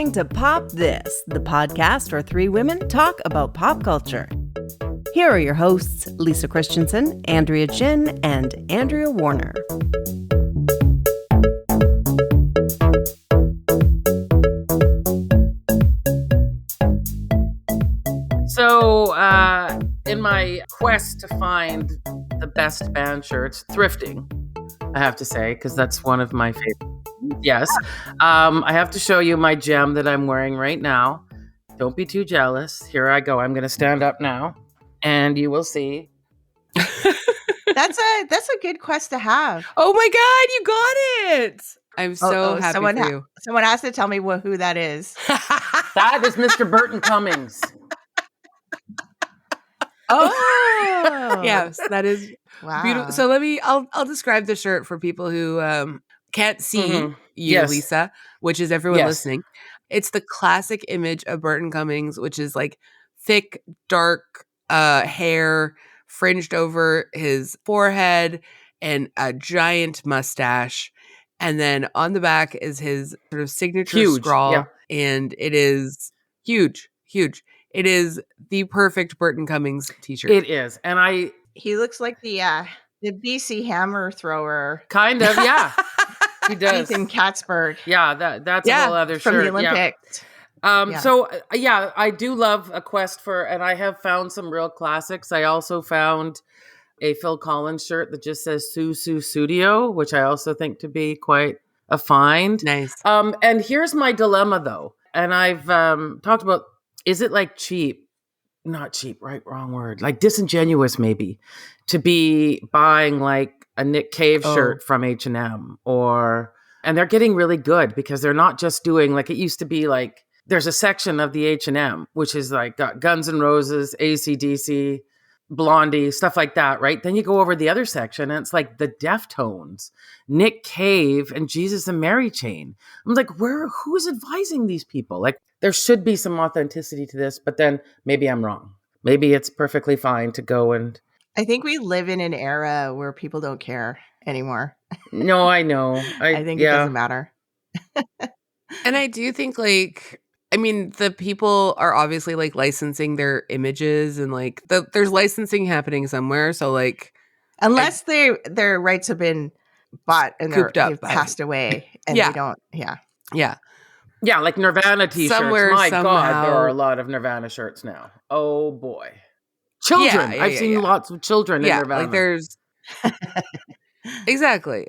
listening to Pop This, the podcast where three women talk about pop culture. Here are your hosts, Lisa Christiansen, Andrea Gin, and Andrea Warner. So, in my quest to find the best band shirts, thrifting, I have to say, because that's one of my favorite. Yes. I have to show you my gem that I'm wearing right now. Don't be too jealous. Here I go. I'm going to stand up now, and you will see. That's a good quest to have. Oh my God, you got it! I'm so happy for you. Someone has to tell me who that is. That is Mr. Burton Cummings. Oh, Yes, that is wow. beautiful. So I'll describe the shirt for people who can't see you, Yes. Lisa, which is everyone Yes. listening. It's the classic image of Burton Cummings, which is like thick, dark hair fringed over his forehead and a giant mustache. And then on the back is his sort of signature scrawl. Yeah. And it is huge. It is the perfect Burton Cummings t-shirt. It is. And He looks like the BC hammer thrower. kind of, yeah. He does. Ethan Katzberg. Yeah, that's a whole other from shirt. the Olympics. Yeah. So, I do love a quest for, and I have found some real classics. I also found a Phil Collins shirt that just says Su Studio, which I also think to be quite a find. Nice. And here's my dilemma, though. And I've talked about, is it like cheap? Not cheap, right? Wrong word. Like disingenuous, maybe, to be buying like a Nick Cave shirt from H&M and they're getting really good because they're not just doing like it used to be like there's a section of the H&M, which is like got Guns N' Roses, AC/DC, Blondie, stuff like that, right? Then you go over the other section and it's like the Deftones, Nick Cave, and Jesus and Mary Chain. I'm like, who's advising these people? Like, there should be some authenticity to this, but then maybe I'm wrong. Maybe it's perfectly fine to go and... I think we live in an era where people don't care anymore. No, I know. I think it doesn't matter. And I do think the people are obviously like licensing their images and like there's licensing happening somewhere. So like, unless their rights have been bought and they've passed away and they don't. Yeah, like Nirvana t-shirts. Somewhere, My somehow. God, there are a lot of Nirvana shirts now. Oh boy. Children. I've seen lots of children in Nirvana. Like there's Exactly.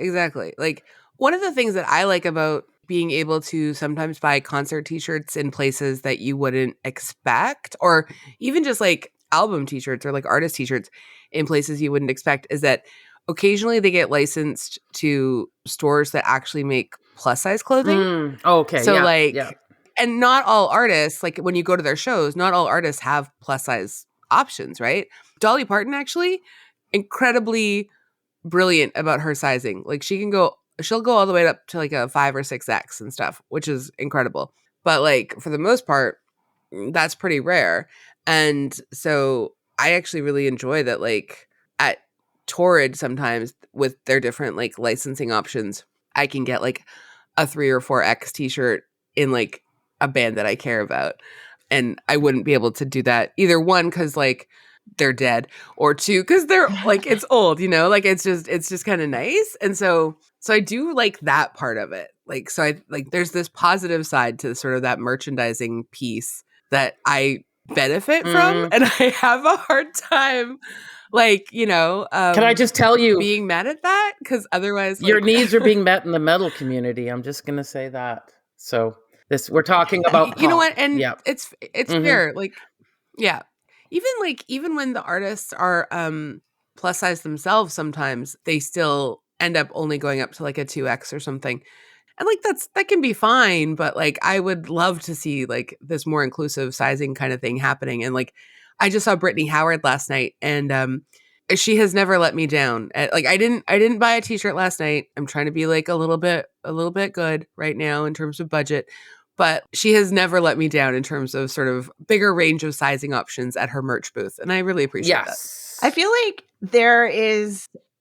Like one of the things that I like about being able to sometimes buy concert t-shirts in places that you wouldn't expect, or even just like album t-shirts or like artist t-shirts in places you wouldn't expect, is that occasionally they get licensed to stores that actually make plus size clothing. Okay. So and not all artists, like when you go to their shows, not all artists have plus size options, right? Dolly Parton actually incredibly brilliant about her sizing. Like she'll go all the way up to like a 5 or 6X and stuff, which is incredible. But like for the most part, that's pretty rare. And so I actually really enjoy that, like at Torrid sometimes with their different like licensing options, I can get like a 3 or 4X t-shirt in like a band that I care about. And I wouldn't be able to do that either, one, because like they're dead, or two, because they're like it's old, like it's just kind of nice. And so I do like that part of it. Like, so I like there's this positive side to sort of that merchandising piece that I benefit from, and I have a hard time can I just tell you, being mad at that, because otherwise your needs are being met in the metal community. I'm just gonna say that. So we're talking about pop. You know what? And it's fair. Like, yeah. Even when the artists are plus size themselves, sometimes they still end up only going up to like a 2X or something. And like that can be fine, but like I would love to see like this more inclusive sizing kind of thing happening. And like I just saw Brittany Howard last night, and she has never let me down. Like I didn't buy a t-shirt last night. I'm trying to be like a little bit good right now in terms of budget. But she has never let me down in terms of sort of bigger range of sizing options at her merch booth. And I really appreciate that. I feel like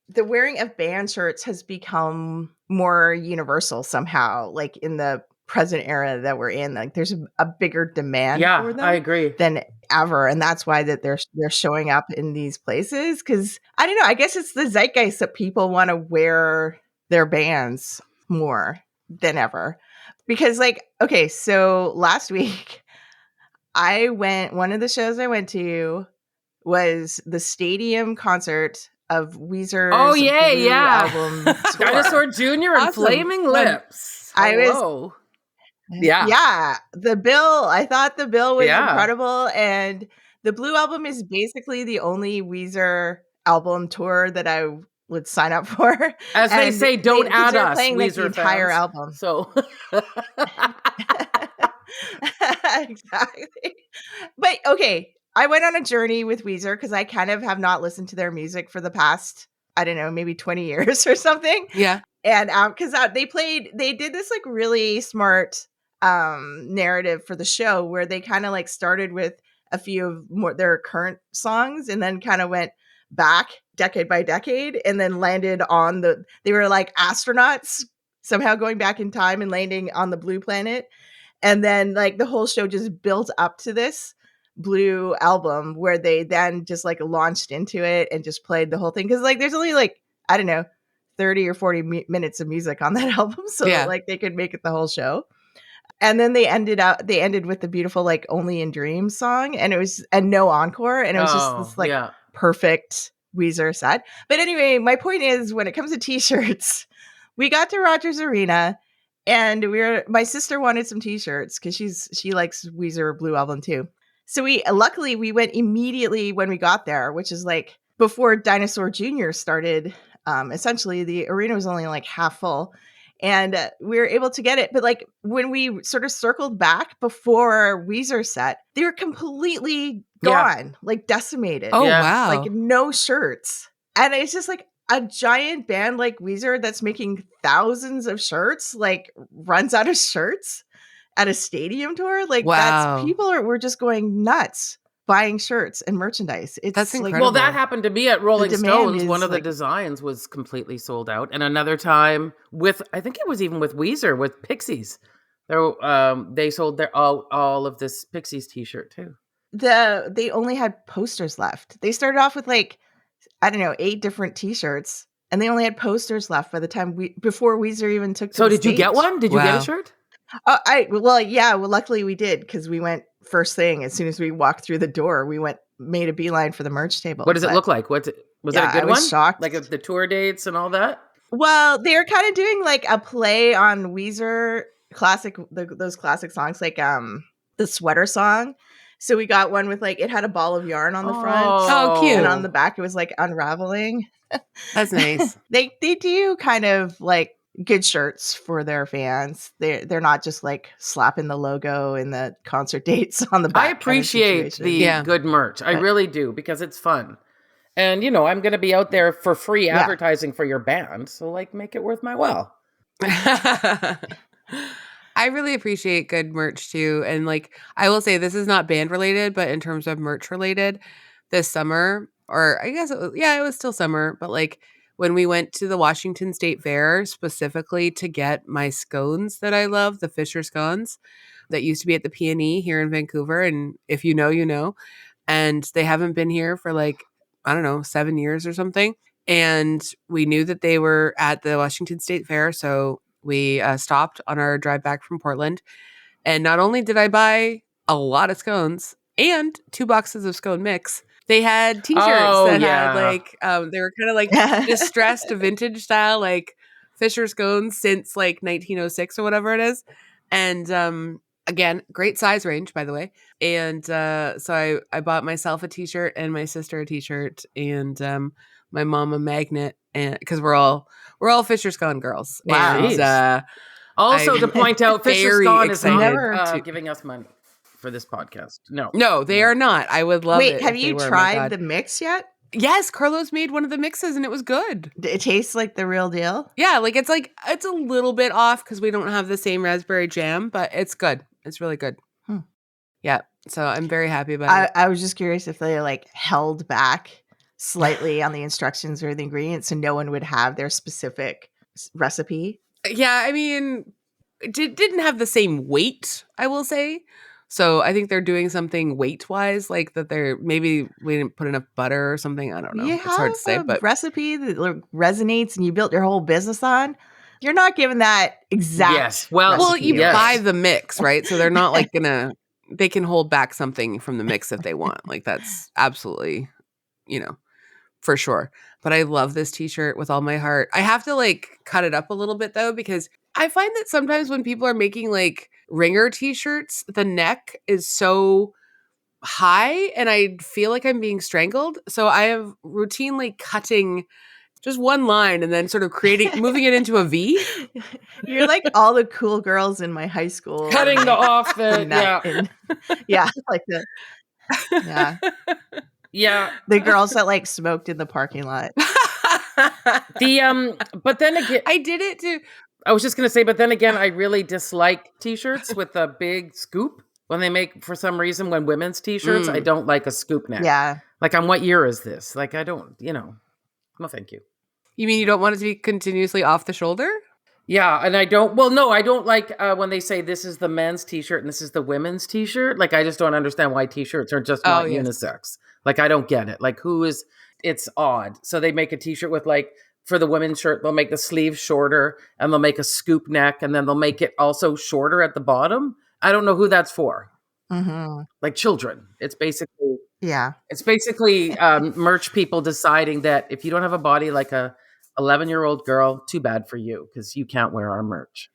the wearing of band shirts has become more universal somehow, like in the present era that we're in. Like there's a bigger demand for them. I agree. Than ever. And that's why that they're showing up in these places. Cause I don't know, I guess it's the zeitgeist that people want to wear their bands more than ever. Because like, okay, so last week one of the shows I went to was the stadium concert of Weezer's Blue album tour. Dinosaur Jr. and Flaming Lips. Hello. Yeah. I thought the bill was incredible. And the Blue album is basically the only Weezer album tour that I would sign up for. As they say, don't add us, playing Weezer like the entire fans. album. So exactly. But okay, I went on a journey with Weezer because I kind of have not listened to their music for the past, I don't know, maybe 20 years or something. Yeah. And because they did this like really smart narrative for the show where they kind of like started with a few of their current songs and then kind of went back decade by decade and then landed on they were like astronauts somehow going back in time and landing on the Blue planet. And then like the whole show just built up to this Blue album where they then just like launched into it and just played the whole thing. Cause like there's only like, I don't know, 30 or 40 minutes of music on that album. So that, like they could make it the whole show. And then they ended with the beautiful like Only in Dreams song and no encore. And it was just this like perfect Weezer set. But anyway, my point is when it comes to t-shirts, we got to Rogers Arena and my sister wanted some t-shirts because she likes Weezer Blue album too. So luckily we went immediately when we got there, which is like before Dinosaur Jr. started. Essentially the arena was only like half full and we were able to get it. But like when we sort of circled back before Weezer set, they were completely gone, like decimated. Oh, wow. Like no shirts. And it's just like a giant band like Weezer that's making thousands of shirts, like runs out of shirts at a stadium tour. Like people were just going nuts buying shirts and merchandise. That's incredible. Like, well, that happened to me at Rolling Stones. One of the like, designs was completely sold out. And another time I think it was even with Weezer, with Pixies. They sold all of this Pixies t-shirt too. They only had posters left. They started off with like, I don't know, 8 different t-shirts and they only had posters left by the time before Weezer even took to the did stage. You get one? Did you get a shirt? Luckily we did because we went first thing. As soon as we walked through the door, we made a beeline for the merch table. What does it look like? Was it a good one? Shocked. Like the tour dates and all that? Well, they were kind of doing like a play on Weezer those classic songs, like the Sweater song. So we got one with like, it had a ball of yarn on the front. Oh, cute. And on the back, it was like unraveling. That's nice. They do kind of like good shirts for their fans. They're not just like slapping the logo and the concert dates on the back. I appreciate the good merch. I really do because it's fun. And I'm going to be out there for free advertising for your band. So like make it worth my while. I really appreciate good merch too. And like, I will say this is not band related, but in terms of merch related, this summer, or I guess it was still summer, but like when we went to the Washington State Fair specifically to get my scones that I love, the Fisher scones that used to be at the P&E here in Vancouver. And if you know, you know, and they haven't been here for like, I don't know, 7 years or something. And we knew that they were at the Washington State Fair. So we stopped on our drive back from Portland. And not only did I buy a lot of scones and 2 boxes of scone mix, they had t-shirts that had like, they were kind of like distressed vintage style, like Fisher scones since like 1906 or whatever it is. And again, great size range, by the way. And so I bought myself a t-shirt and my sister a t-shirt and my mom a magnet, and because we're all Fisher scone girls. Wow. And, also to point out, Fisher scone is never to giving us money for this podcast. No, they are not. I would love it. Wait, have you tried the mix yet? Yes, Carlos made one of the mixes and it was good. It tastes like the real deal? Yeah, it's a little bit off because we don't have the same raspberry jam, but it's good. It's really good. Yeah, so I'm very happy about it. I was just curious if they like held back slightly on the instructions or the ingredients so no one would have their specific recipe. Yeah, I mean, didn't have the same weight, I will say. So I think they're doing something weight-wise, like that maybe we didn't put enough butter or something. I don't know. You It's hard to say, have a but recipe that resonates and you built your whole business on. You're not giving that exact. Yes. Well, well, recipe you yes. buy the mix, right? So they're not like they can hold back something from the mix if they want. Like that's absolutely, for sure. But I love this t-shirt with all my heart. I have to like cut it up a little bit though, because I find that sometimes when people are making like ringer t-shirts, the neck is so high and I feel like I'm being strangled. So I am routinely cutting just one line and then sort of moving it into a V. You're like all the cool girls in my high school. Cutting off the yeah, like the yeah. the girls that like smoked in the parking lot. But then again, I did it too. I was just gonna say, but then again, I really dislike t-shirts with a big scoop. When they make, for some reason, when women's t-shirts, I don't like a scoop neck. Yeah. Like, on what year is this? Like, I don't, no, thank you. You mean you don't want it to be continuously off the shoulder? Yeah, and I don't like when they say this is the men's t-shirt and this is the women's t-shirt. Like, I just don't understand why t-shirts are just not unisex. Like, I don't get it. Like, it's odd. So they make a t-shirt with like, for the women's shirt, they'll make the sleeve shorter and they'll make a scoop neck and then they'll make it also shorter at the bottom. I don't know who that's for. Mm-hmm. Like children. It's basically Yeah. merch people deciding that if you don't have a body like a 11-year-old girl, too bad for you because you can't wear our merch.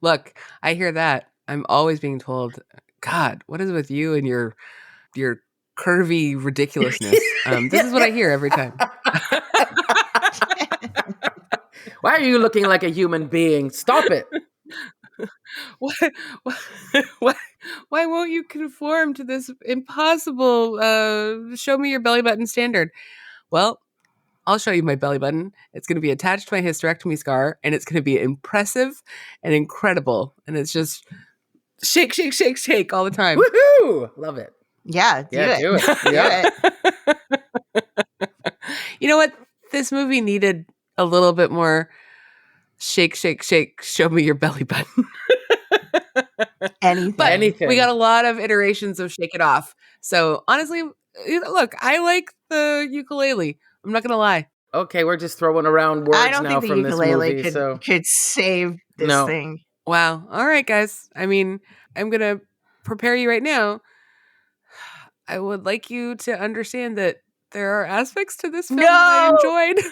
Look, I hear that. I'm always being told, God, what is with you and your curvy ridiculousness? This is what I hear every time. Why are you looking like a human being? Stop it. Why won't you conform to this impossible show me your belly button standard? Well, I'll show you my belly button. It's going to be attached to my hysterectomy scar, and it's going to be impressive and incredible. And it's just shake, shake, shake, shake all the time. Woohoo! Love it. Yeah, do it. Do it. Yeah. You know what? This movie needed a little bit more shake, shake, shake, show me your belly button. Anything. But Anything. we got a lot of iterations of Shake It Off. So honestly, look, I like the ukulele. I'm not going to lie. Okay, we're just throwing around words I don't now think the from this ukulele movie. could save this thing. Wow. All right, guys. I mean, I'm going to prepare you right now. I would like you to understand that there are aspects to this film that I enjoyed.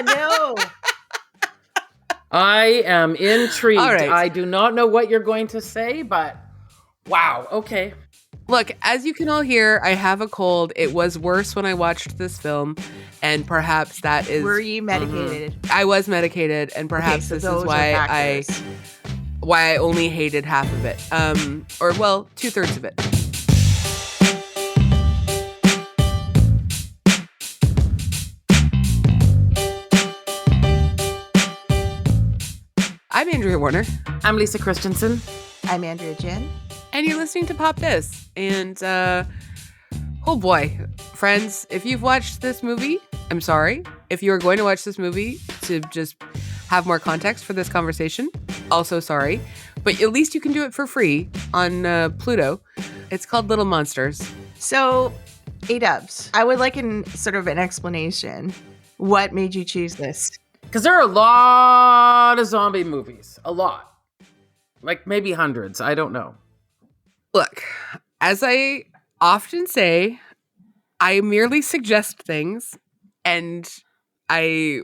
No. I am intrigued. All right. I do not know what you're going to say, but wow. Okay. Look, as you can all hear, I have a cold. It was worse when I watched this film, and perhaps that is... Were you medicated? I was medicated, and perhaps so this those is are why I only hated half of it. Or, well, 2/3 of it. I'm Andrea Warner. I'm Lisa Christiansen. I'm Andrea Gin. And you're listening to Pop This. And, oh boy, friends, if you've watched this movie, I'm sorry. If you are going to watch this movie to just have more context for this conversation, also sorry. But at least you can do it for free on Pluto. It's called Little Monsters. So, A-dubs, I would like sort of an explanation. What made you choose this? Because there are a lot of zombie movies. A lot. Like maybe hundreds. I don't know. Look, as I often say, I merely suggest things, and I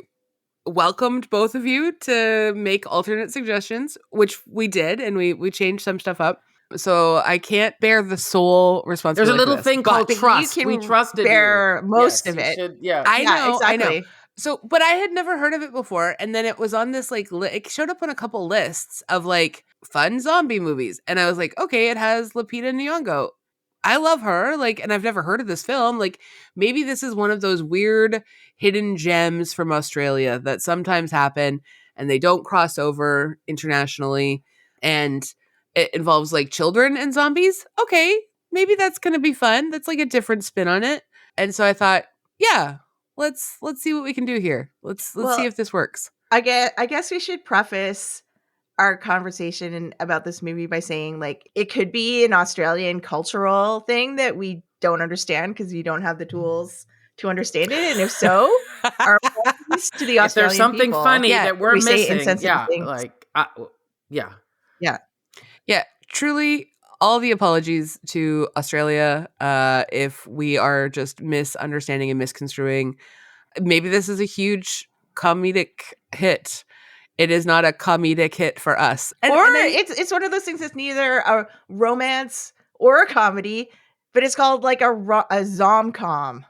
welcomed both of you to make alternate suggestions, which we did, and we changed some stuff up. So I can't bear the sole responsibility. There's a little thing called trust. You can We trusted bear you. most Yes, of you it. should- yeah. I know, exactly. I know. So, but I had never heard of it before, and then it was on this it showed up on a couple lists of like fun zombie movies, and I was like, okay, it has Lupita Nyong'o. I love her, like, and I've never heard of this film. Like, maybe this is one of those weird hidden gems from Australia that sometimes happen, and they don't cross over internationally, and it involves like children and zombies. Okay, maybe that's gonna be fun. That's like a different spin on it, and so I thought, yeah. Let's see what we can do here. Let's see if this works. I guess we should preface our conversation about this movie by saying, like, it could be an Australian cultural thing that we don't understand because we don't have the tools to understand it. And if so, our apologies to the If there's Australian something people. funny Yeah, that we're we say missing, insensitive yeah, things. like, yeah. Yeah. Yeah, truly, all the apologies to Australia if we are just misunderstanding and misconstruing. Maybe this is a huge comedic hit. It is not a comedic hit for us. It's one of those things that's neither a romance or a comedy, but it's called like a zom-com.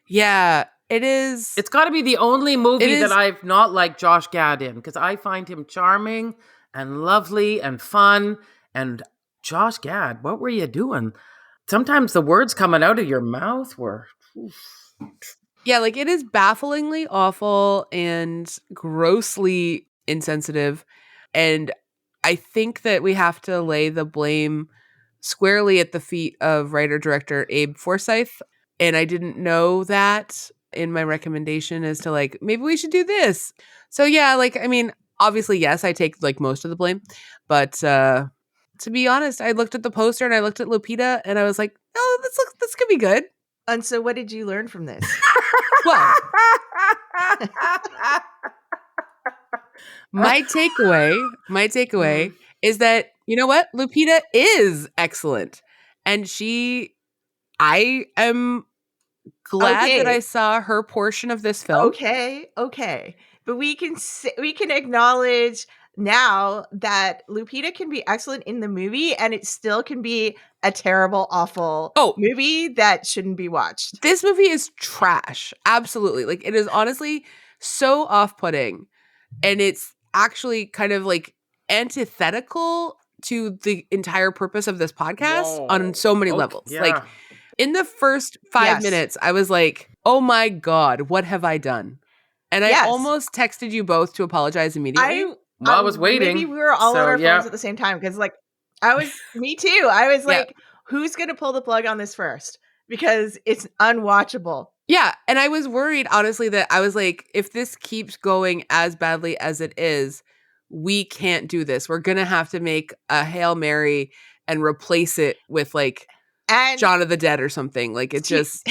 Yeah, it is. It's got to be the only movie It that is- I've not liked Josh Gad in, because I find him charming and lovely and fun. And Josh Gad, what were you doing? Sometimes the words coming out of your mouth were... Yeah, like it is bafflingly awful and grossly insensitive. And I think that we have to lay the blame squarely at the feet of writer-director Abe Forsyth. And I didn't know that in my recommendation as to like, maybe we should do this. So yeah, like, I mean, obviously, yes, I take like most of the blame. But to be honest, I looked at the poster and I looked at Lupita and I was like, oh, this could be good. And so what did you learn from this? Well, my takeaway is that, you know what? Lupita is excellent. And I am glad that I saw her portion of this film. Okay. But we can acknowledge now that Lupita can be excellent in the movie and it still can be a terrible, awful movie that shouldn't be watched. This movie is trash. Absolutely. Like, it is honestly so off-putting. And it's actually kind of like antithetical to the entire purpose of this podcast on so many levels. Yeah. Like, in the first 5 minutes, I was like, oh my God, what have I done? And I almost texted you both to apologize immediately. I was waiting. Maybe we were all on our phones at the same time because, like, me too. I was like, who's going to pull the plug on this first? Because it's unwatchable. Yeah. And I was worried, honestly, that I was like, if this keeps going as badly as it is, we can't do this. We're going to have to make a Hail Mary and replace it with like Shaun of the Dead or something. Like, it's just...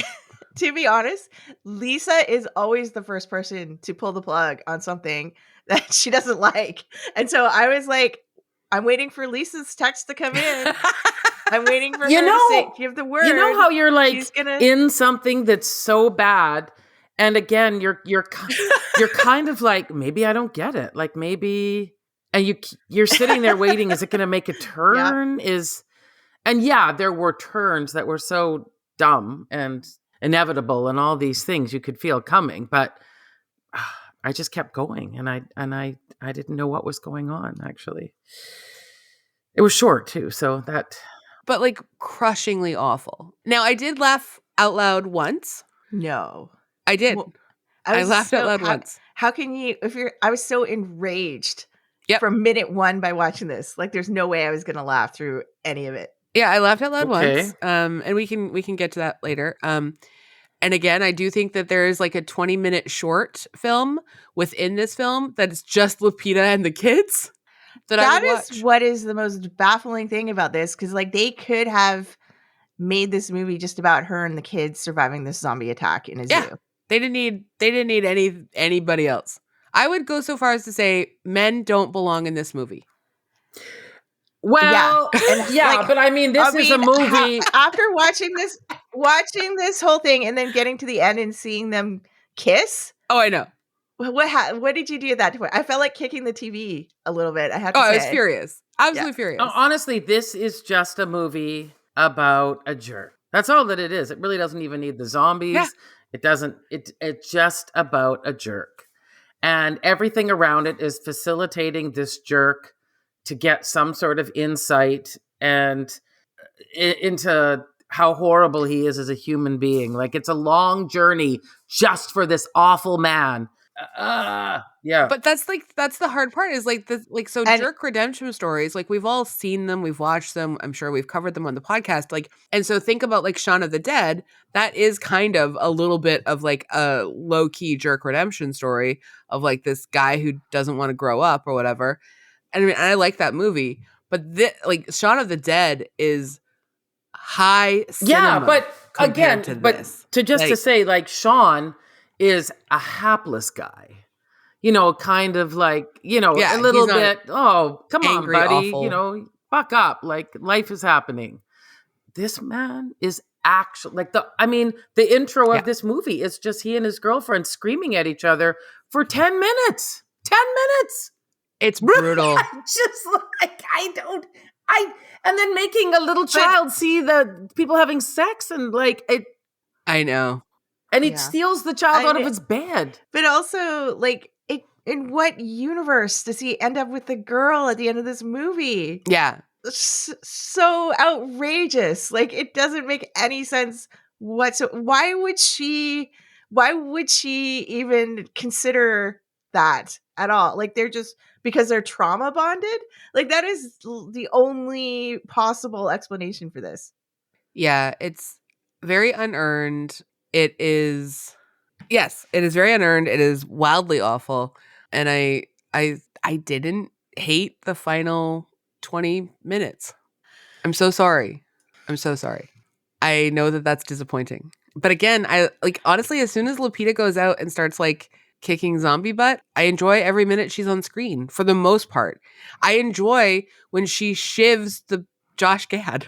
To be honest, Lisa is always the first person to pull the plug on something that she doesn't like. And so I was like, I'm waiting for Lisa's text to come in. I'm waiting for her to give the word. You know how you're like in something that's so bad, and again, you're kind of like, maybe I don't get it. Like maybe, and you're sitting there waiting. Is it going to make a turn? There were turns that were so dumb and inevitable, and all these things you could feel coming, but I just kept going, and I didn't know what was going on. Actually, it was short too, so that. But like crushingly awful. Now I did laugh out loud once. No, I did. Well, I laughed out loud once. How can you? I was so enraged from minute one by watching this. Like, there's no way I was going to laugh through any of it. Yeah, I laughed out loud once. And we can get to that later. And again, I do think that there is like a 20-minute short film within this film that is just Lupita and the kids that I would watch. That is what is the most baffling thing about this, because like they could have made this movie just about her and the kids surviving this zombie attack in a zoo. They didn't need anybody else. I would go so far as to say men don't belong in this movie. Well, but I mean, this is a movie. After watching this whole thing and then getting to the end and seeing them kiss. Oh, I know. What did you do at that point? I felt like kicking the TV a little bit. I have to say. I was furious. Absolutely furious. Honestly, this is just a movie about a jerk. That's all that it is. It really doesn't even need the zombies. Yeah. It doesn't. It's just about a jerk, and everything around it is facilitating this jerk to get some sort of insight and into how horrible he is as a human being. Like, it's a long journey just for this awful man Yeah. But that's the hard part is like so And- jerk redemption stories, like we've all seen them, we've watched them, I'm sure we've covered them on the podcast, like, and so think about like Shaun of the Dead, that is kind of a little bit of like a low-key jerk redemption story of like this guy who doesn't want to grow up or whatever. And I mean, I like that movie, but like Shaun of the Dead is high cinema. But again, to but this. to say like Sean is a hapless guy. Kind of like, Yeah, a little he's not bit, oh, come on, angry, buddy, awful. fuck up. Like life is happening. This man is actually like the intro of this movie is just he and his girlfriend screaming at each other for 10 minutes. 10 minutes. It's brutal. Just like, and then making a little child see the people having sex and like it. I know. And it steals the child out of its bed. But also, like, in what universe does he end up with the girl at the end of this movie? Yeah. So outrageous. Like, it doesn't make any sense whatsoever. Why would she even consider that at all? Like, they're just because they're trauma bonded? Like, that is the only possible explanation for this. Yeah, it's very unearned. It is very unearned. It is wildly awful. And I didn't hate the final 20 minutes. I'm so sorry. I know that that's disappointing. But again, I like honestly, as soon as Lupita goes out and starts like kicking zombie butt, I enjoy every minute she's on screen for the most part. I enjoy when she shivs the Josh Gad.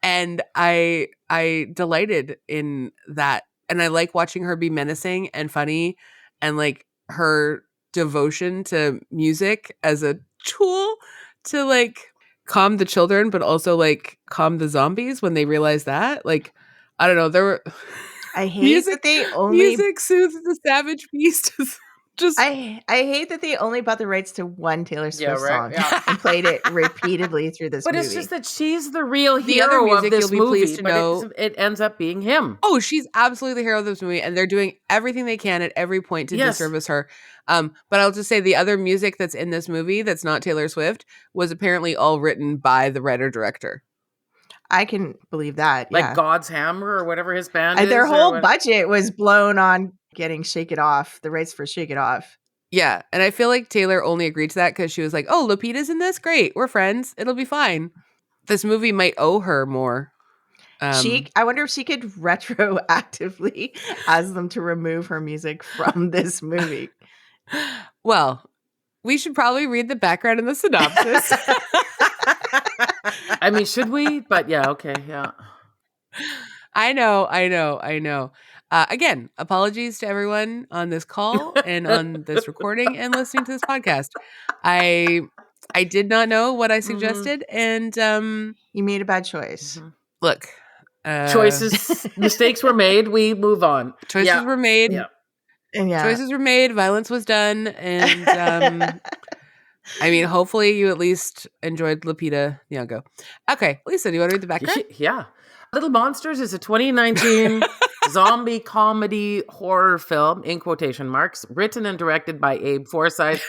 And I delighted in that. And I like watching her be menacing and funny and like her devotion to music as a tool to like calm the children, but also like calm the zombies when they realize that. Like, I don't know. I hate that they only music soothes the savage beast. Just I hate that they only bought the rights to one Taylor Swift song and played it repeatedly through this movie. But it's just that she's the real The hero other music of this you'll be movie, pleased to but know- it ends up being him. Oh, she's absolutely the hero of this movie, and they're doing everything they can at every point to disservice her. But I'll just say the other music that's in this movie that's not Taylor Swift was apparently all written by the writer-director. I can believe that. Like yeah. God's Hammer or whatever his band is. Their whole budget was blown on getting Shake It Off, the rights for Shake It Off. Yeah, and I feel like Taylor only agreed to that because she was like, oh, Lupita's in this? Great, we're friends. It'll be fine. This movie might owe her more. I wonder if she could retroactively ask them to remove her music from this movie. Well, we should probably read the background and the synopsis. I mean, should we? But yeah, okay, yeah. I know. Again, apologies to everyone on this call and on this recording and listening to this podcast. I did not know what I suggested, and you made a bad choice. Look, mistakes were made. We move on. Choices were made. Yeah. Choices were made. Violence was done, and I mean, hopefully, you at least enjoyed Lupita Nyong'o. Okay, Lisa, do you want to read the background? Yeah. Little Monsters is a 2019 zombie comedy horror film, in quotation marks, written and directed by Abe Forsyth,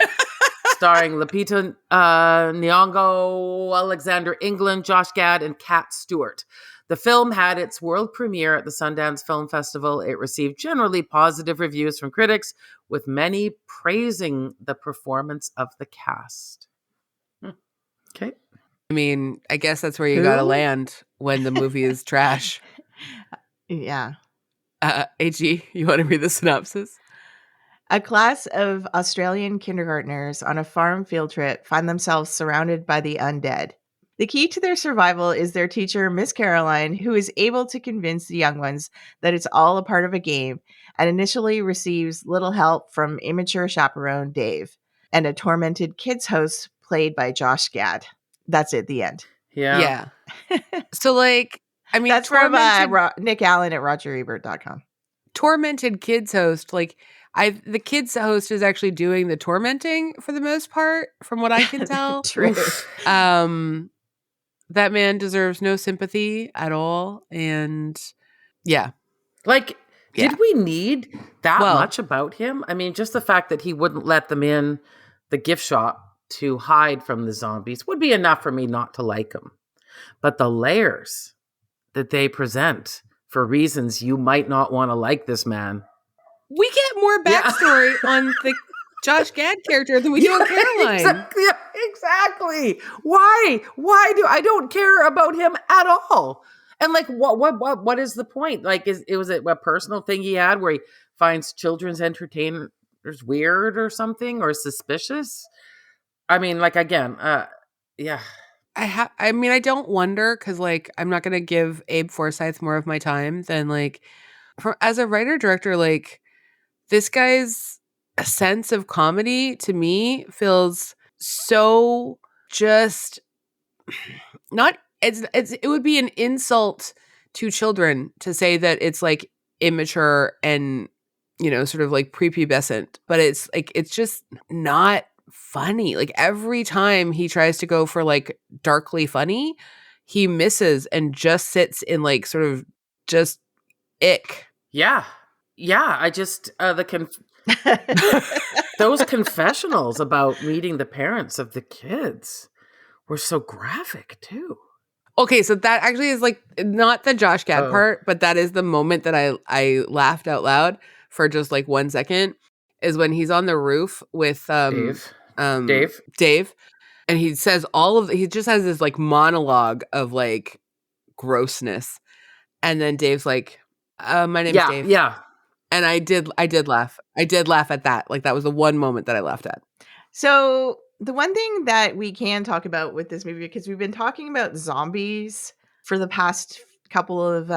starring Lupita Nyong'o, Alexander England, Josh Gad, and Kat Stewart. The film had its world premiere at the Sundance Film Festival. It received generally positive reviews from critics, with many praising the performance of the cast. Okay. I mean, I guess that's where you gotta land when the movie is trash. Yeah. AG, you want to read the synopsis? A class of Australian kindergartners on a farm field trip find themselves surrounded by the undead. The key to their survival is their teacher, Miss Caroline, who is able to convince the young ones that it's all a part of a game, and initially receives little help from immature chaperone Dave and a tormented kids host played by Josh Gad. That's it, the end. Yeah. So, like, I mean, that's from Nick Allen at RogerEbert.com. Tormented kids host, like, the kids host is actually doing the tormenting for the most part, from what I can tell. True. That man deserves no sympathy at all, and yeah. Like, did we need that Well- much about him. I mean, just the fact that he wouldn't let them in the gift shop to hide from the zombies would be enough for me not to like him. But the layers that they present for reasons you might not want to like this man. We get more Yeah. backstory on the Josh Gad character than we do on Caroline. Exactly. Why? Why do I don't care about him at all? And like, what is the point? Like, was it a personal thing he had where he finds children's entertainers weird or something or suspicious? I mean, like, again, yeah. I mean, I don't wonder because, like, I'm not going to give Abe Forsyth more of my time than, like, as a writer-director, like, this guy's sense of comedy to me feels so just not, it would be an insult to children to say that it's, like, immature and, you know, sort of, like, prepubescent, but it's, like, it's just not funny. Like every time he tries to go for like darkly funny, he misses and just sits in like sort of just ick. Yeah. I just those confessionals about meeting the parents of the kids were so graphic too. Okay, so that actually is like not the Josh Gad part, but that is the moment that I laughed out loud for just like 1 second is when he's on the roof with Dave, and he says he just has this like monologue of like grossness, and then Dave's like, my name's Dave. Yeah. And I did laugh. I did laugh at that. Like that was the one moment that I laughed at. So the one thing that we can talk about with this movie, because we've been talking about zombies for the past couple of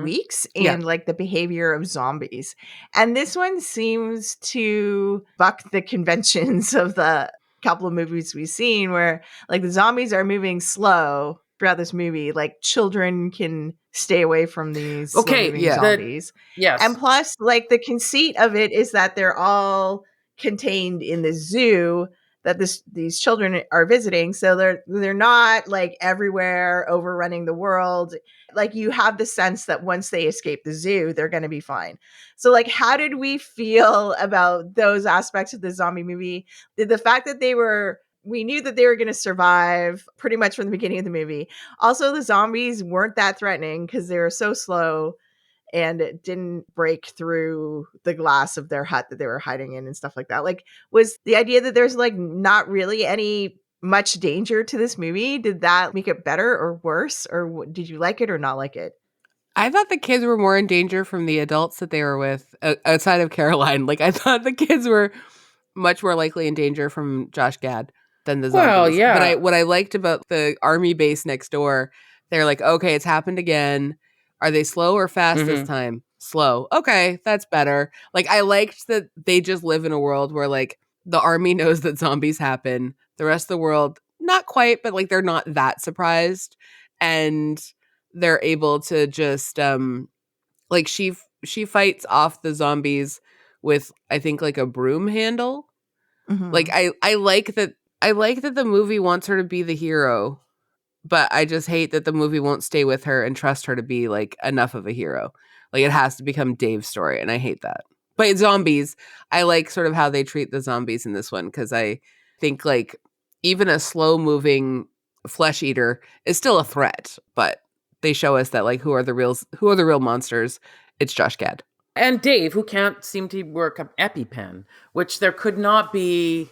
weeks and like the behavior of zombies, and this one seems to buck the conventions of the couple of movies we've seen where like the zombies are moving slow throughout this movie. Like children can stay away from these zombies. Yes. And plus like the conceit of it is that they're all contained in the zoo that these children are visiting, so they're not like everywhere overrunning the world. Like you have the sense that once they escape the zoo, they're going to be fine. So like, how did we feel about those aspects of the zombie movie? The fact that we knew that they were going to survive pretty much from the beginning of the movie. Also, the zombies weren't that threatening because they were so slow and it didn't break through the glass of their hut that they were hiding in and stuff like that. Like, was the idea that there's like not really any much danger to this movie, did that make it better or worse? Or did you like it or not like it? I thought the kids were more in danger from the adults that they were with outside of Caroline. Like I thought the kids were much more likely in danger from Josh Gad than the zombies. Well, yeah. But what I liked about the army base next door, they're like, okay, it's happened again. Are they slow or fast this time? Slow. Okay, that's better. Like I liked that they just live in a world where like the army knows that zombies happen. The rest of the world, not quite, but like they're not that surprised. And they're able to just like she fights off the zombies with I think like a broom handle. Like I like that the movie wants her to be the hero, but I just hate that the movie won't stay with her and trust her to be like enough of a hero. Like it has to become Dave's story, and I hate that. But zombies, I like sort of how they treat the zombies in this one because I think like even a slow moving flesh eater is still a threat, but they show us that like who are the real monsters. It's Josh Gad. And Dave, who can't seem to work an EpiPen, which there could not be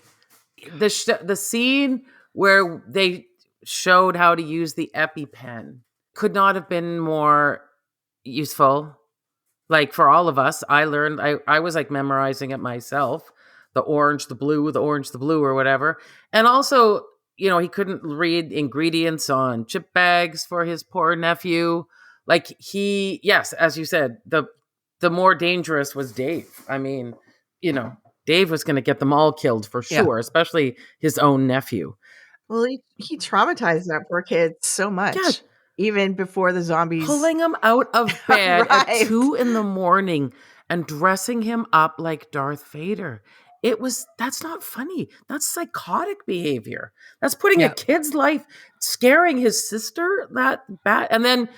the scene where they showed how to use the EpiPen could not have been more useful. Like for all of us, I learned, I was like memorizing it myself. The orange, the blue, or whatever. And also, you know, he couldn't read ingredients on chip bags for his poor nephew. Like yes, as you said, the more dangerous was Dave. I mean, you know, Dave was going to get them all killed for sure, especially his own nephew. Well, he traumatized that poor kid so much, even before the zombies. Pulling him out of bed at Right. 2 a.m. and dressing him up like Darth Vader. That's not funny. That's psychotic behavior. That's putting a kid's life, scaring his sister that bad. And then,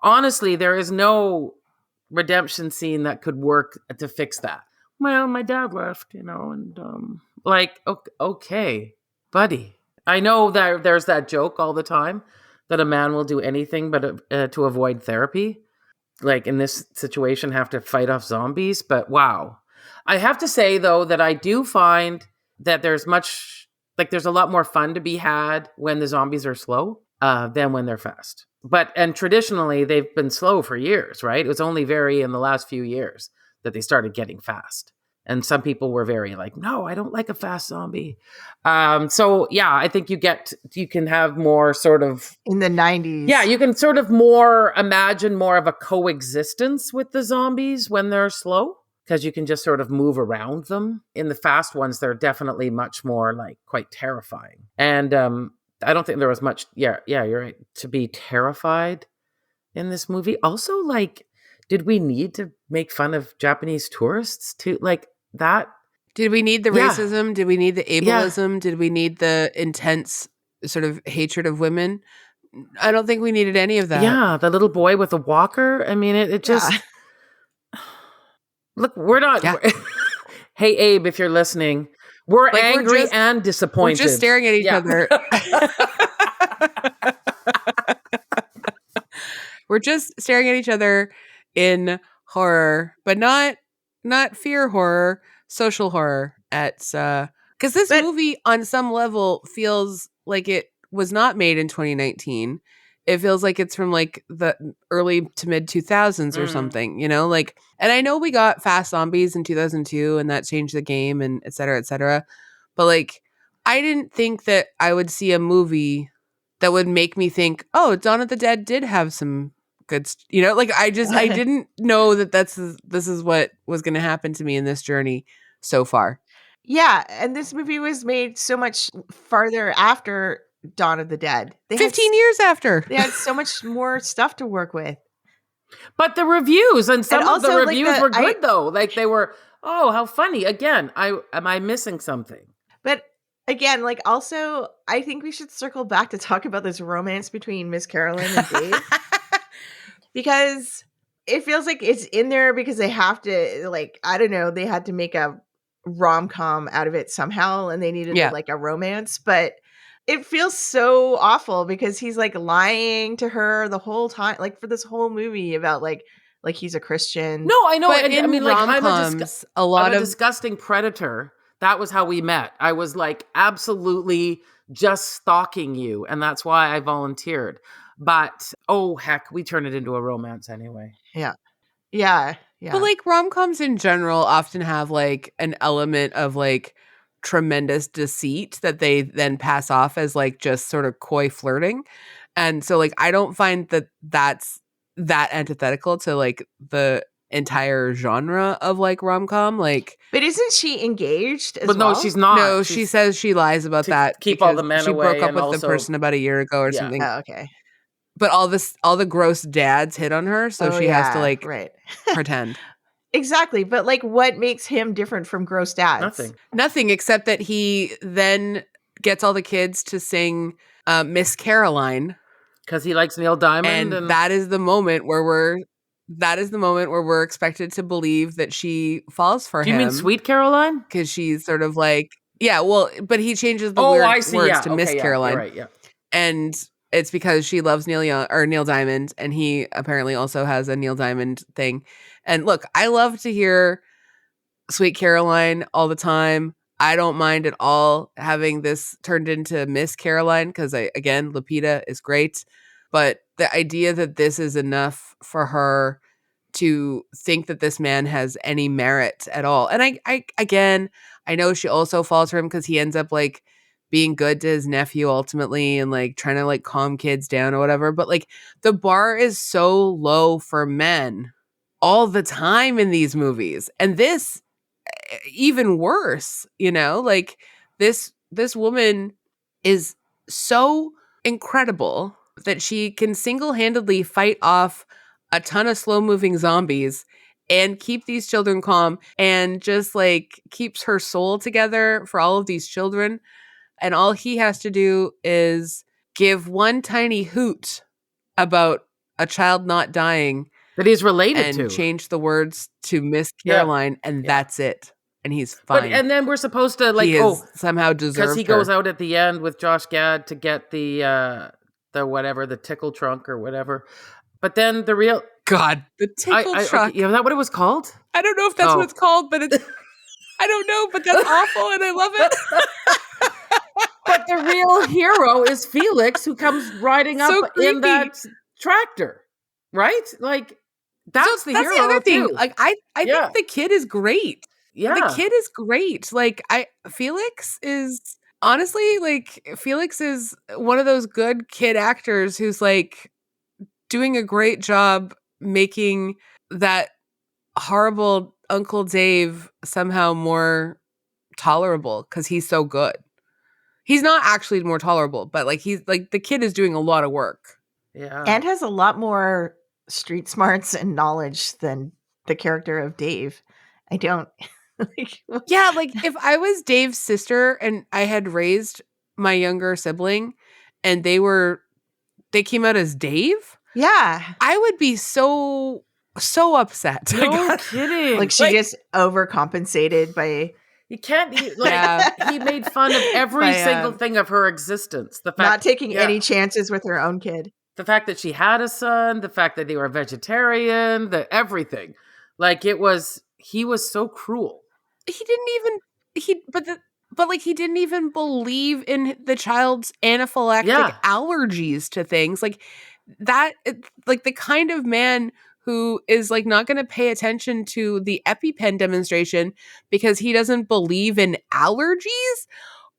honestly, there is no redemption scene that could work to fix that. well, my dad left, and like, okay, buddy. I know that there's that joke all the time that a man will do anything but to avoid therapy. Like in this situation, have to fight off zombies. But wow, I have to say though that I do find that there's a lot more fun to be had when the zombies are slow than when they're fast. And traditionally they've been slow for years, right? It was only in the last few years that they started getting fast. And some people were very like, no, I don't like a fast zombie. So yeah, I think you can have more sort of in the 90s. Yeah, you can sort of more imagine more of a coexistence with the zombies when they're slow, because you can just sort of move around them. In the fast ones, they're definitely much more like quite terrifying. And I don't think there was much. Yeah, you're right, to be terrified in this movie. Also, like, did we need to make fun of Japanese tourists too? Like that? Did we need the Yeah. racism? Did we need the ableism? Did we need the intense sort of hatred of women? I don't think we needed any of that. Yeah, the little boy with the walker. I mean, it just look. We're not. Yeah. Hey, Abe, if you're listening, we're Like, angry and disappointed. We're just staring at each Yeah. other. We're just staring at each other in horror, but not fear horror, social horror. Because this movie on some level feels like it was not made in 2019. It feels like it's from like the early to mid 2000s or something, like, and I know we got fast zombies in 2002 and that changed the game and et cetera, but like, I didn't think that I would see a movie that would make me think, oh, Dawn of the Dead did have some good, like I didn't know that this is what was going to happen to me in this journey so far. Yeah, and this movie was made so much farther after Dawn of the Dead. 15 years after. They had so much more stuff to work with. But the reviews and some of the also, like, reviews were good though. Like they were, oh, how funny. Again, am I missing something? But again, like also, I think we should circle back to talk about this romance between Miss Carolyn and Dave. Because it feels like it's in there because they have to, like, I don't know, they had to make a rom-com out of it somehow and they needed like a romance, but it feels so awful because he's like lying to her the whole time, like for this whole movie about like he's a Christian. No, I know. But I mean, like, I'm a of disgusting predator. That was how we met. I was like absolutely just stalking you, and that's why I volunteered. But oh heck, we turn it into a romance anyway. Yeah. But like rom-coms in general often have like an element of like tremendous deceit that they then pass off as like just sort of coy flirting. And so like I don't find that that's that antithetical to like the entire genre of like rom-com. Like, but isn't she engaged as But no, well? she's not. no, she says she lies about to that. keep all the because men she away broke up and with also- the person about a year ago or Yeah. something. Oh, okay. But all the gross dads hit on her, so she has to like right. pretend. Exactly. But like what makes him different from gross dads? Nothing except that he then gets all the kids to sing Miss Caroline. Because he likes Neil Diamond, And that is the moment where we're expected to believe that she falls for do him. you mean Sweet Caroline? Because she's sort of like, yeah, well, but he changes the words to Miss Caroline. You're right, yeah. And it's because she loves Neil Diamond, and he apparently also has a Neil Diamond thing. And look, I love to hear Sweet Caroline all the time. I don't mind at all having this turned into Miss Caroline because again, Lupita is great. But the idea that this is enough for her to think that this man has any merit at all. And I know she also falls for him because he ends up like being good to his nephew ultimately and like trying to like calm kids down or whatever. But like the bar is so low for men all the time in these movies. And this even worse, like this woman is so incredible that she can single-handedly fight off a ton of slow-moving zombies and keep these children calm and just like keeps her soul together for all of these children. And all he has to do is give one tiny hoot about a child not dying That he's related and to. change the words to Miss Caroline, and that's it. and he's But fine. and then we're supposed to like he has somehow deserved because he goes her. out at the end with Josh Gad to get the whatever, the tickle trunk or whatever. But then the real God, the tickle truck. Okay, is that what it was called? I don't know if that's what it's called, but it's I don't know, but that's awful and I love it. But the real hero is Felix, who comes riding up in that tractor, right? Like that's the hero. That's the other thing. Too. Like I think the kid is great. Yeah, the kid is great. Like Felix is honestly like Felix is one of those good kid actors who's like doing a great job making that horrible Uncle Dave somehow more tolerable because he's so good. He's not actually more tolerable, but like he's like the kid is doing a lot of work. Yeah, and has a lot more street smarts and knowledge than the character of Dave. I don't like. Yeah, like if I was Dave's sister and I had raised my younger sibling, and they came out as Dave. Yeah, I would be so upset. no kidding. like she just overcompensated by. You can't he made fun of every single thing of her existence. The fact Not taking any chances with her own kid. The fact that she had a son, the fact that they were vegetarian, everything. Like he was so cruel. He didn't even believe in the child's anaphylactic allergies to things. Like that, like the kind of man who is like not going to pay attention to the EpiPen demonstration because he doesn't believe in allergies.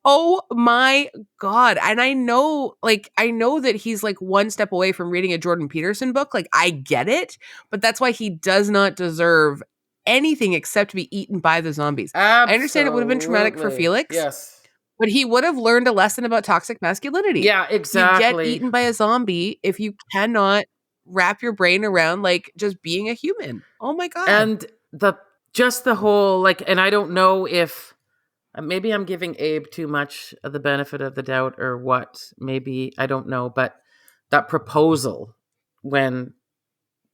Oh my God. And I know that he's like one step away from reading a Jordan Peterson book. Like I get it, but that's why he does not deserve anything except to be eaten by the zombies. Absolutely. I understand it would have been traumatic for Felix. Yes. But he would have learned a lesson about toxic masculinity. Yeah, exactly. You get eaten by a zombie if you cannot wrap your brain around like just being a human. Oh my God. And the whole like, and I don't know if maybe I'm giving Abe too much of the benefit of the doubt or what, maybe, I don't know, but that proposal when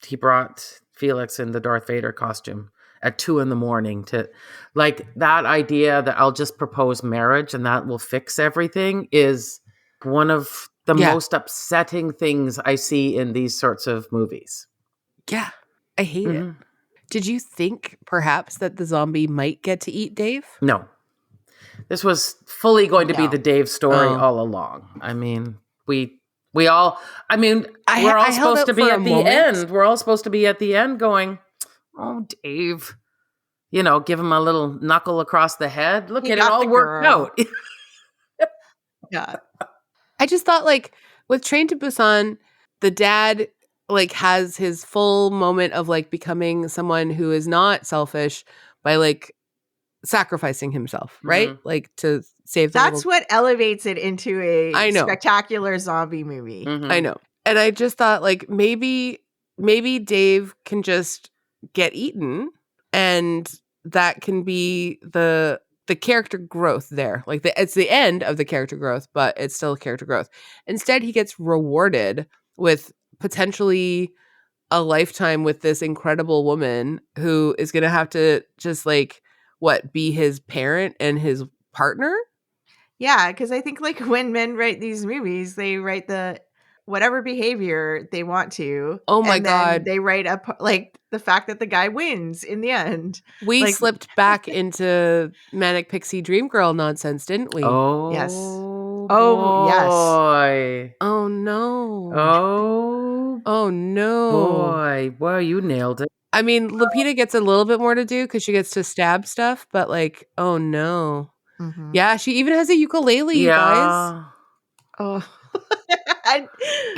he brought Felix in the Darth Vader costume at 2 a.m. to like that idea that I'll just propose marriage and that will fix everything is one of the most upsetting things I see in these sorts of movies. Yeah, I hate it. Did you think perhaps that the zombie might get to eat Dave? No. This was fully going to be the Dave story all along. I mean, we're all supposed to be at the end. We're all supposed to be at the end going, oh, Dave, give him a little knuckle across the head. Look, it all worked out. Yeah. I just thought like with Train to Busan, the dad like has his full moment of like becoming someone who is not selfish by like sacrificing himself, right? Like to save the That's what elevates it into a know. spectacular zombie movie. I know. And I just thought like maybe Dave can just get eaten and that can be the character growth there. Like it's the end of the character growth, but it's still character growth. Instead, he gets rewarded with potentially a lifetime with this incredible woman who is going to have to just like be his parent and his partner. Yeah, because I think like when men write these movies, they write the whatever behavior they want to. Oh my God. They write up like the fact that the guy wins in the end. We slipped back into Manic Pixie Dream Girl nonsense, didn't we? Oh, yes. Oh, yes. Oh, no. Oh, no. Boy, you nailed it. I mean, Lupita gets a little bit more to do because she gets to stab stuff, but like, oh no. Mm-hmm. Yeah, she even has a ukulele, you guys. Oh.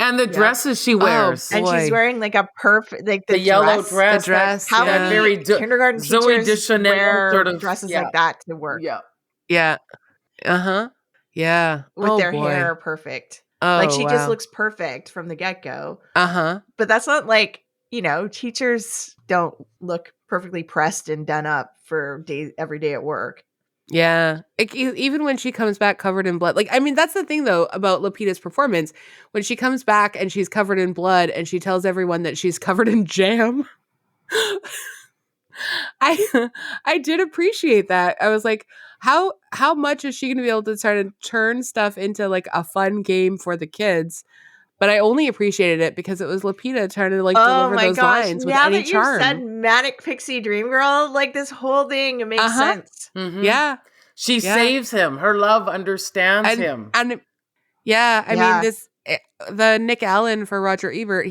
and the dresses she wears. And she's wearing like a perfect, like the yellow dress. The dress. How many very kindergarten Zoe teachers Deschanel wear sort of dresses like that to work? Yeah. Yeah. Uh-huh. Yeah. With their hair perfect. Oh, like she just looks perfect from the get-go. Uh-huh. But that's not like, teachers don't look perfectly pressed and done up for every day at work. Yeah. Even when she comes back covered in blood. Like, I mean, that's the thing, though, about Lupita's performance. When she comes back and she's covered in blood and she tells everyone that she's covered in jam. I did appreciate that. I was like, how much is she going to be able to try to turn stuff into like a fun game for the kids? But I only appreciated it because it was Lupita trying to like Oh deliver my those gosh. lines with Now any that you said charm. Manic Pixie Dream Girl, like this whole thing makes Uh-huh. sense. Mhm. Yeah. She Yeah. saves him. Her love understands And him. yeah, I Yeah. mean the Nick Allen for Roger Ebert,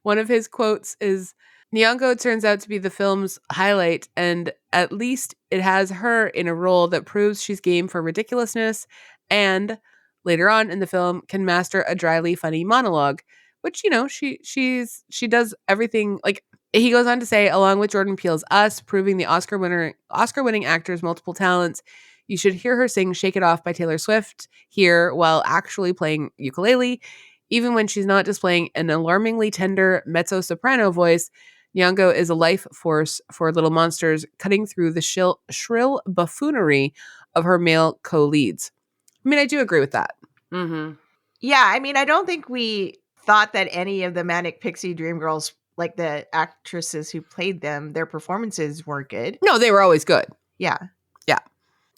one of his quotes is Nyong'o turns out to be the film's highlight, and at least it has her in a role that proves she's game for ridiculousness and later on in the film can master a dryly funny monologue, which she does everything. Like he goes on to say, along with Jordan Peele's Us, proving the Oscar-winning actor's multiple talents, you should hear her sing Shake It Off by Taylor Swift here while actually playing ukulele. Even when she's not displaying an alarmingly tender mezzo-soprano voice, Nyong'o is a life force for Little Monsters, cutting through the shrill buffoonery of her male co-leads. I mean, I do agree with that. Mm-hmm. Yeah, I mean, I don't think we thought that any of the Manic Pixie Dream Girls, like the actresses who played them, their performances weren't good. No, they were always good. Yeah.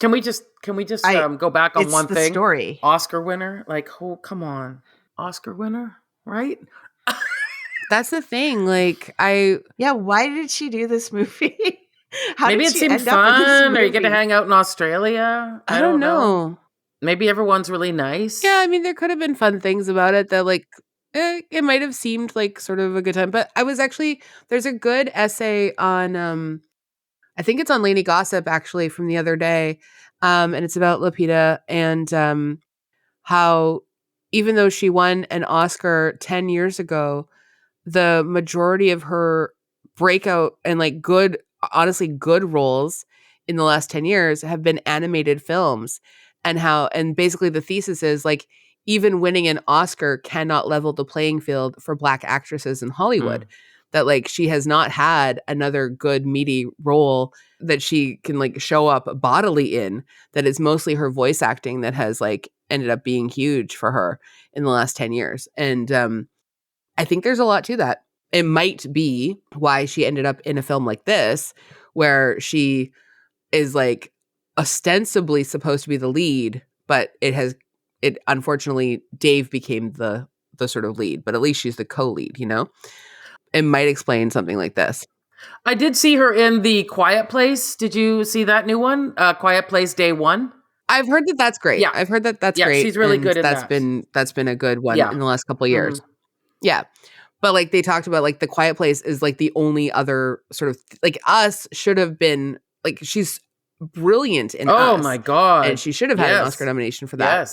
Can we just go back on It's one the thing? story. Oscar winner? Like, oh, come on. Oscar winner, right? That's the thing. Like, Yeah, why did she do this movie? How Maybe did it she seemed end up in this fun, or you get to movie? hang out in Australia. I don't know. Maybe everyone's really nice. Yeah, I mean, there could have been fun things about it that, like, it might have seemed like sort of a good time. But there's a good essay on, I think it's on Lainey Gossip, actually, from the other day. And it's about Lupita and how even though she won an Oscar 10 years ago, the majority of her breakout and like honestly good roles in the last 10 years have been animated films, and basically the thesis is like even winning an Oscar cannot level the playing field for Black actresses in Hollywood. That like she has not had another good meaty role that she can like show up bodily in, that is mostly her voice acting that has like ended up being huge for her in the last 10 years. And I think there's a lot to that. It might be why she ended up in a film like this, where she is like ostensibly supposed to be the lead, but it unfortunately Dave became the sort of lead, but at least she's the co-lead, you know? It might explain something like this. I did see her in The Quiet Place. Did you see that new one? Quiet Place Day One? I've heard that that's great. Yeah. I've heard that that's Yeah, great. she's really and good in that's that. That's been a good one Yeah. in the last couple of years. Yeah. But like they talked about like The Quiet Place is like the only other sort of like Us should have been like she's brilliant in Us. Oh my God. And she should have had an Yes. Oscar nomination for that. Yes.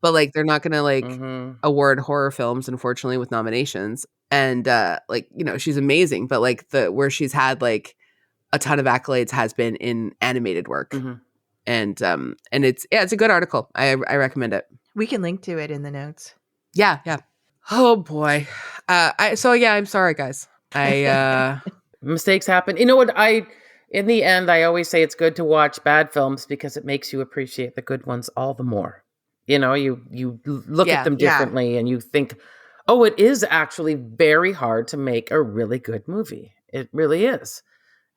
But like they're not gonna like Mhm. award horror films, unfortunately, with nominations. And like, you know, she's amazing, but like where she's had like a ton of accolades has been in animated work. Mhm. And it's a good article. I recommend it. We can link to it in the notes. Yeah. Oh boy. I'm sorry guys. Mistakes happen. You know what? In the end, I always say it's good to watch bad films because it makes you appreciate the good ones all the more. You know, you look at them differently and you think, oh, it is actually very hard to make a really good movie. It really is.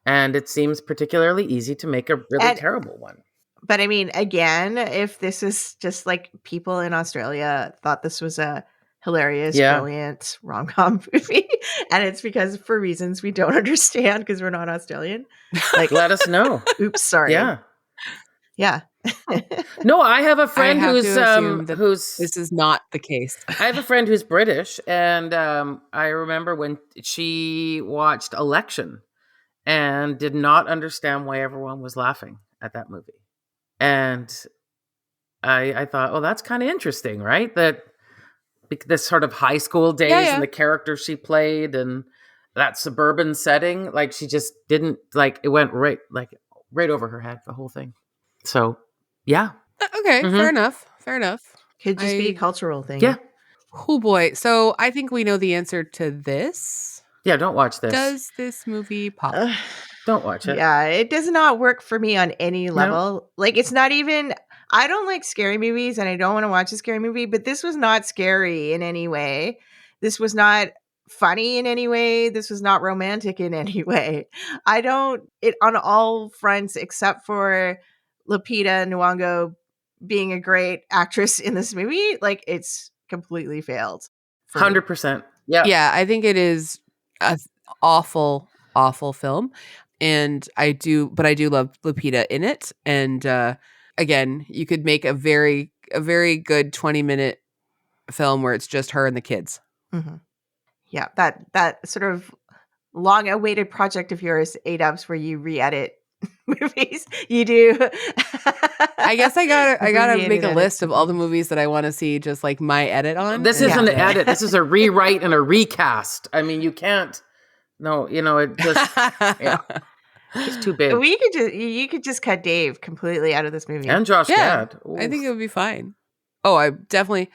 And it seems particularly easy to make a really terrible one. But I mean, again, if this is just like people in Australia thought this was a hilarious, brilliant rom-com movie, and it's because for reasons we don't understand because we're not Australian, like let us know. Oops, sorry. Yeah. No, I have a friend who's this is not the case. I have a friend who's British, and I remember when she watched Election and did not understand why everyone was laughing at that movie. And I thought, well, that's kind of interesting, right? That this sort of high school days and the character she played and that suburban setting, like she just didn't like it went right over her head, the whole thing. So, yeah. Okay, fair enough. Could just be a cultural thing. Yeah. Oh boy. So I think we know the answer to this. Yeah, don't watch this. Does this movie pop? Don't watch it. Yeah, it does not work for me on any level. No. Like, it's not even, I don't like scary movies and I don't want to watch a scary movie, but this was not scary in any way. This was not funny in any way. This was not romantic in any way. It on all fronts except for Lupita Nyong'o being a great actress in this movie. Like, it's completely failed. for me. 100%. Yeah. Yeah, I think it is a awful, awful film. And I do love Lupita in it. And again, you could make a very good 20-minute film where it's just her and the kids. Mhm. Yeah, that sort of long-awaited project of yours, A-dubs, where you re-edit movies. You do. I guess I gotta Abbreviated make a edits list of all the movies. movies that I want to see, just like my edit on. This and, isn't an edit. This is a rewrite and a recast. I mean, you can't. No, it just. Yeah, it's too big. You could just cut Dave completely out of this movie. And Josh Yeah, Gad. I think it Oof. would be fine. Oh, I definitely.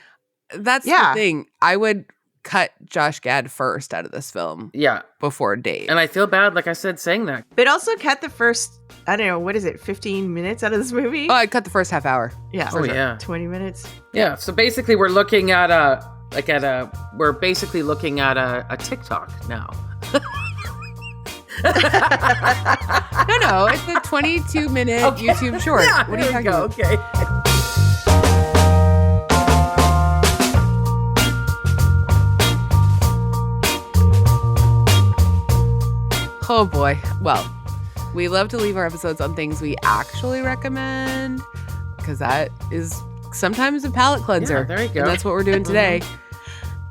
That's Yeah. the thing. I would cut Josh Gad first out of this film Yeah, before Dave. and I feel bad, like I said, saying that. But also cut the first, I don't know, what is it, 15 minutes out of this movie? Oh, I'd cut the first half hour. Yeah. Oh yeah, 20 minutes. yeah. So basically, we're looking at a TikTok now. No, it's a 22-minute Okay. YouTube short. Yeah, What are you there talking we go. about? Okay. Oh boy. Well, we love to leave our episodes on things we actually recommend because that is sometimes a palate cleanser. Yeah, there you go. And that's what we're doing today.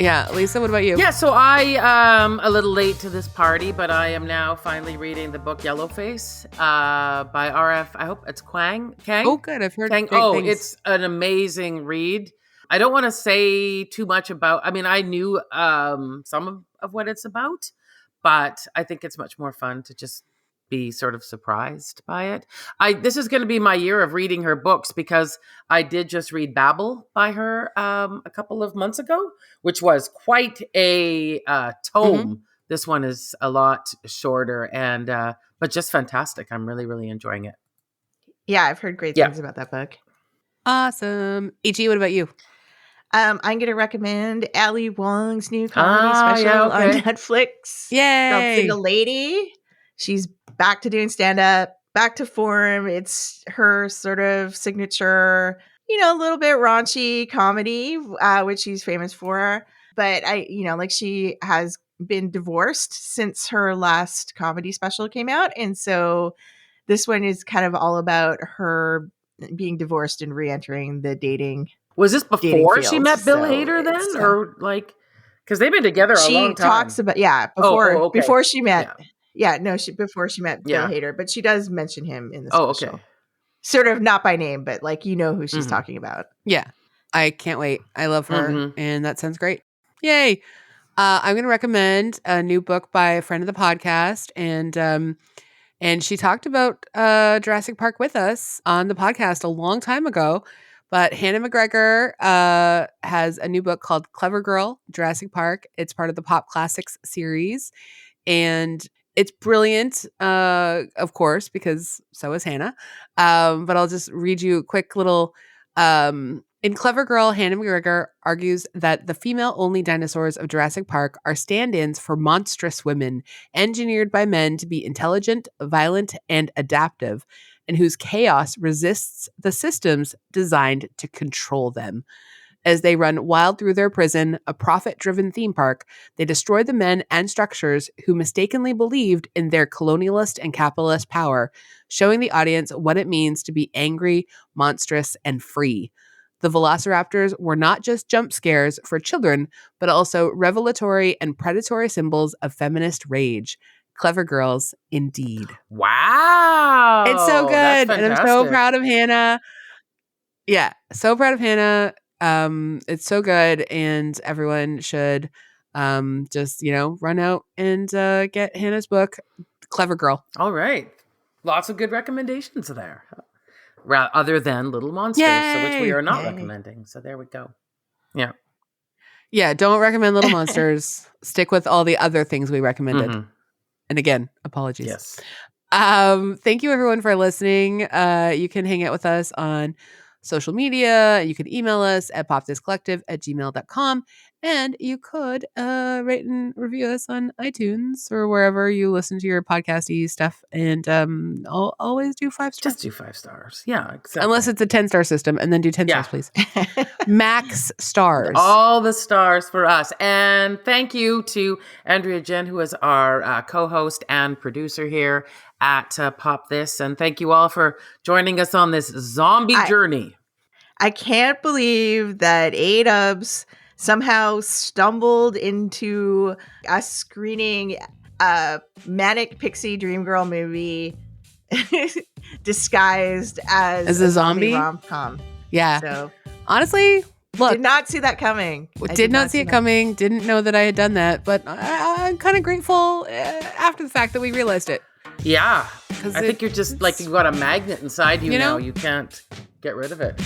Yeah, Lisa, what about you? Yeah, so I am a little late to this party, but I am now finally reading the book Yellowface by R.F. I hope it's Kang. Oh, good. I've heard Kang. great Oh, things. it's an amazing read. I don't want to say too much about. I mean, I knew some of what it's about, but I think it's much more fun to just be sort of surprised by it. This is going to be my year of reading her books because I did just read Babel by her a couple of months ago, which was quite a tome. This one is a lot shorter and but just fantastic. I'm really, really enjoying it. Yeah, I've heard great Yeah. things about that book. Awesome. E.G., what about you? I'm going to recommend Ali Wong's new comedy Ah, special yeah, on okay. Netflix. Called Yay. Single Lady. She's back to doing stand-up, back to form. It's her sort of signature, a little bit raunchy comedy, which she's famous for. But she has been divorced since her last comedy special came out. And so this one is kind of all about her being divorced and re-entering the dating. Was this Dating before she field, met Bill so Hader then? it's, Or like, because they've been together a She long time. talks about, okay. before she met. Yeah. Before she met Yeah. Bill Hader, but she does mention him in the Oh, special. okay. Sort of not by name, but like who she's Mhm. talking about. Yeah. I can't wait. I love her. Mhm. And that sounds great. Yay. I'm going to recommend a new book by a friend of the podcast. And she talked about Jurassic Park with us on the podcast a long time ago. But Hannah McGregor has a new book called Clever Girl, Jurassic Park. It's part of the Pop Classics series. And it's brilliant, of course, because so is Hannah. But I'll just read you a quick little... in Clever Girl, Hannah McGregor argues that the female-only dinosaurs of Jurassic Park are stand-ins for monstrous women, engineered by men to be intelligent, violent, and adaptive, and whose chaos resists the systems designed to control them. As they run wild through their prison, a profit-driven theme park, they destroy the men and structures who mistakenly believed in their colonialist and capitalist power, showing the audience what it means to be angry, monstrous, and free. The velociraptors were not just jump scares for children, but also revelatory and predatory symbols of feminist rage. Clever girls, indeed. Wow. It's so good. That's And I'm so fantastic. proud of Hannah. Yeah, so proud of Hannah. It's so good. And everyone should just, run out and get Hannah's book, Clever Girl. All right. Lots of good recommendations there. Other than Little Monsters, so which we Yay. are not Yay. recommending. So there we go. Yeah. Yeah, don't recommend Little Monsters. Stick with all the other things we recommended. Mhm. And again, apologies. Yes. Thank you everyone for listening. You can hang out with us on social media. You can email us at popthiscollective@gmail.com. And you could rate and review us on iTunes or wherever you listen to your podcasty stuff. And I'll always do 5 stars. Just do 5 stars. Yeah, exactly. Unless it's a 10-star system, and then do 10 Yeah. stars, please. Max stars. All the stars for us. And thank you to Andrea Gin, who is our co-host and producer here at Pop This. And thank you all for joining us on this zombie journey. I can't believe that A-Dubs somehow stumbled into us screening a Manic Pixie Dream Girl movie disguised as a zombie rom-com. Yeah. So honestly, look. did not see that coming. Did not see it coming. Didn't know that I had done that. But I'm kind of grateful after the fact that we realized it. Yeah. I think you're just like, you've got a magnet inside you, now. You can't get rid of it.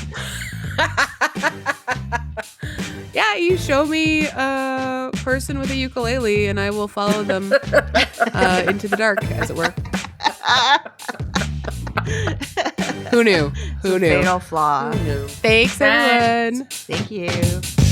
Yeah, you show me a person with a ukulele and I will follow them into the dark, as it were. Who knew? Who knew? Fatal flaw. Who knew? Thanks, everyone. Thank you.